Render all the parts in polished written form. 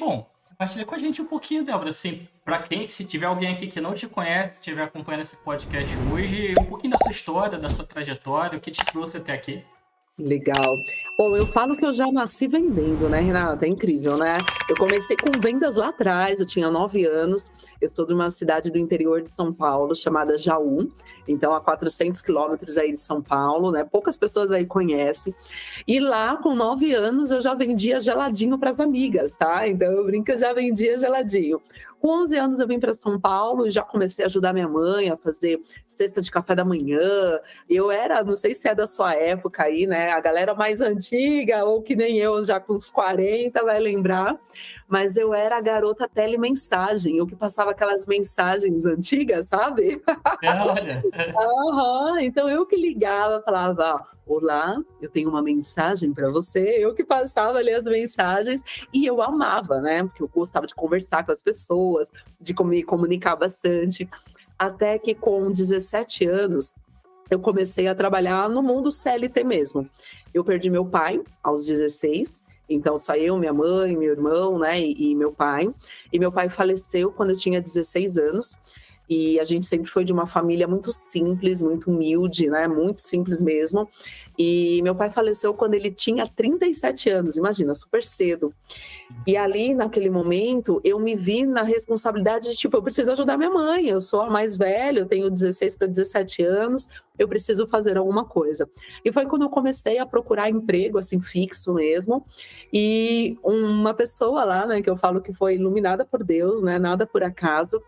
bom, compartilha com a gente um pouquinho, Débora, assim, para quem, se tiver alguém aqui que não te conhece, estiver acompanhando esse podcast hoje, um pouquinho da sua história, da sua trajetória, o que te trouxe até aqui. Legal. Bom, eu falo que eu já nasci vendendo, né, Renata? É incrível, né? Eu comecei com vendas lá atrás, eu tinha 9 anos. Eu sou de uma cidade do interior de São Paulo, chamada Jaú. Então, a 400 quilômetros aí de São Paulo, né? Poucas pessoas aí conhecem. E lá, com 9 anos, eu já vendia geladinho para as amigas, tá? Então, eu brinco que eu já vendia geladinho. Com 11 anos, eu vim para São Paulo e já comecei a ajudar minha mãe a fazer cesta de café da manhã. Eu era, não sei se é da sua época aí, né? A galera mais antiga, ou que nem eu, já com uns 40, vai lembrar. Mas eu era a garota telemensagem, eu que passava aquelas mensagens antigas, sabe? Olha, Aham, então eu que ligava, falava, olá, eu tenho uma mensagem para você. Eu que passava ali as mensagens e eu amava, né? Porque eu gostava de conversar com as pessoas, de me comunicar bastante. Até que com 17 anos, eu comecei a trabalhar no mundo CLT mesmo. Eu perdi meu pai aos 16, então só eu, minha mãe, meu irmão, né, e meu pai. E meu pai faleceu quando eu tinha 16 anos. E a gente sempre foi de uma família muito simples, muito humilde, né, muito simples mesmo. E meu pai faleceu quando ele tinha 37 anos, imagina, super cedo. E ali, naquele momento, eu me vi na responsabilidade de, tipo, eu preciso ajudar minha mãe, eu sou a mais velha, eu tenho 16 para 17 anos, eu preciso fazer alguma coisa. E foi quando eu comecei a procurar emprego, assim, fixo mesmo, e uma pessoa lá, né, que eu falo que foi iluminada por Deus, né, nada por acaso,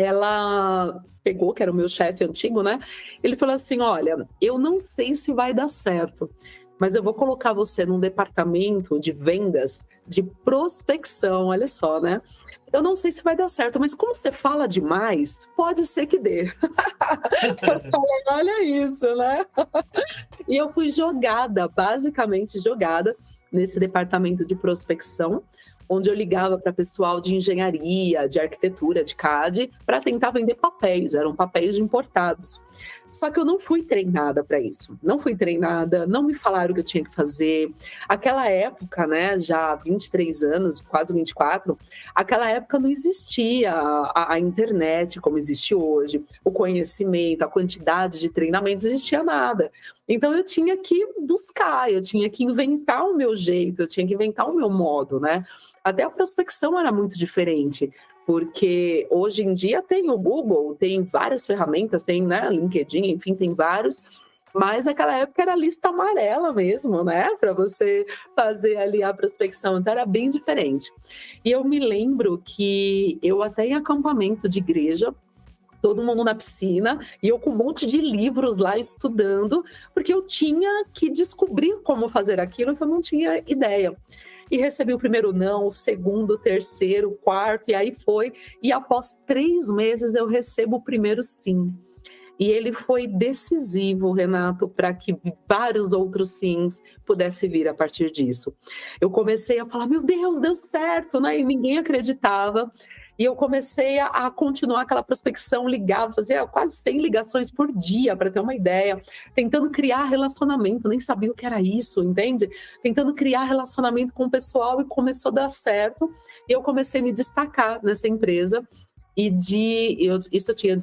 ela pegou, que era o meu chefe antigo, né, ele falou assim, olha, eu não sei se vai dar certo, mas eu vou colocar você num departamento de vendas, de prospecção, olha só, né? Eu não sei se vai dar certo, mas como você fala demais, pode ser que dê. Eu falei, olha isso, né? E eu fui jogada, basicamente jogada, nesse departamento de prospecção, onde eu ligava para pessoal de engenharia, de arquitetura, de CAD, para tentar vender papéis, eram papéis importados. Só que eu não fui treinada para isso. Não fui treinada, não me falaram o que eu tinha que fazer. Aquela época, né, já há 23 anos, quase 24, aquela época não existia a internet como existe hoje, o conhecimento, a quantidade de treinamentos, não existia nada. Então eu tinha que buscar, eu tinha que inventar o meu jeito, eu tinha que inventar o meu modo, né? Até a prospecção era muito diferente. Porque hoje em dia tem o Google, tem várias ferramentas, tem, né, LinkedIn, enfim, tem vários, mas naquela época era lista amarela mesmo, né, para você fazer ali a prospecção, então era bem diferente. E eu me lembro que eu até em acampamento de igreja, todo mundo na piscina, e eu com um monte de livros lá estudando, porque eu tinha que descobrir como fazer aquilo que eu não tinha ideia. E recebi o primeiro não, o segundo, o terceiro, o quarto, e aí foi. E após 3 meses eu recebo o primeiro sim. E ele foi decisivo, Renato, para que vários outros sims pudessem vir a partir disso. Eu comecei a falar, meu Deus, deu certo, né? E ninguém acreditava. E eu comecei a continuar aquela prospecção, ligava, fazia quase 100 ligações por dia, para ter uma ideia, tentando criar relacionamento, nem sabia o que era isso, entende? Tentando criar relacionamento com o pessoal e começou a dar certo. E eu comecei a me destacar nessa empresa. E isso eu tinha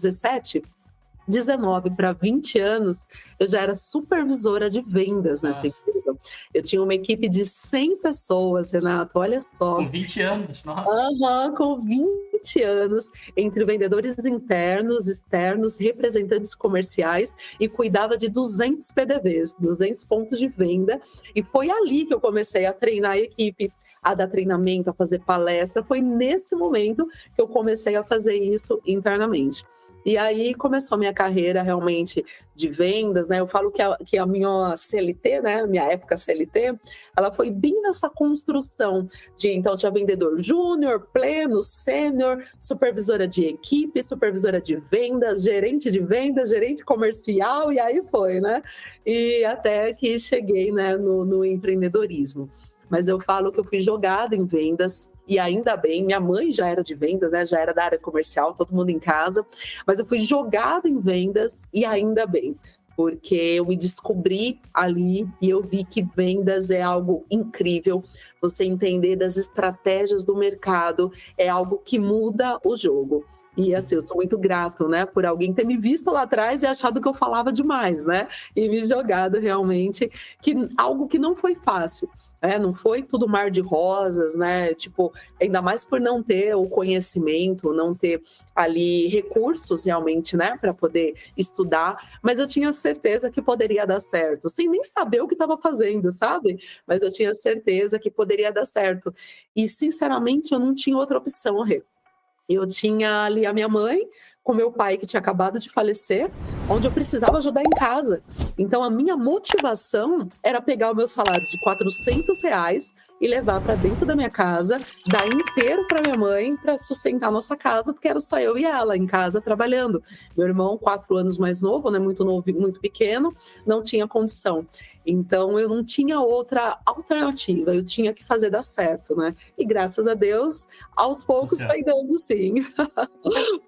19 para 20 anos, eu já era supervisora de vendas nessa nossa, empresa. Eu tinha uma equipe de 100 pessoas, Renato, olha só. com 20 anos, nossa. Aham, com 20 anos, entre vendedores internos, externos, representantes comerciais, e cuidava de 200 PDVs, 200 pontos de venda. E foi ali que eu comecei a treinar a equipe, a dar treinamento, a fazer palestra. Foi nesse momento que eu comecei a fazer isso internamente. E aí começou a minha carreira realmente de vendas, né? Eu falo que a minha CLT, né? Minha época CLT, ela foi bem nessa construção de, então, tinha vendedor júnior, pleno, sênior, supervisora de equipe, supervisora de vendas, gerente comercial, e aí foi, né? E até que cheguei, né, no empreendedorismo. Mas eu falo que eu fui jogada em vendas, e ainda bem, minha mãe já era de vendas, né? Já era da área comercial, todo mundo em casa, mas eu fui jogada em vendas, e ainda bem. porque eu me descobri ali e eu vi que vendas é algo incrível. Você entender das estratégias do mercado é algo que muda o jogo. E assim, eu sou muito grato, né, por alguém ter me visto lá atrás e achado que eu falava demais, né? E me jogado realmente algo que não foi fácil. Não foi tudo mar de rosas, né? Tipo, ainda mais por não ter o conhecimento, não ter ali recursos realmente, né, para poder estudar. Mas eu tinha certeza que poderia dar certo, sem nem saber o que estava fazendo, sabe? Mas eu tinha certeza que poderia dar certo. E, sinceramente, eu não tinha outra opção, Rê. Eu tinha ali a minha mãe, com meu pai que tinha acabado de falecer, onde eu precisava ajudar em casa. Então a minha motivação era pegar o meu salário de R$ 400 e levar para dentro da minha casa, dar inteiro para minha mãe para sustentar a nossa casa, porque era só eu e ela em casa trabalhando. Meu irmão, 4 anos mais novo, né, muito novo, muito pequeno, não tinha condição. Então eu não tinha outra alternativa, eu tinha que fazer dar certo, né? E graças a Deus, aos poucos foi dando sim.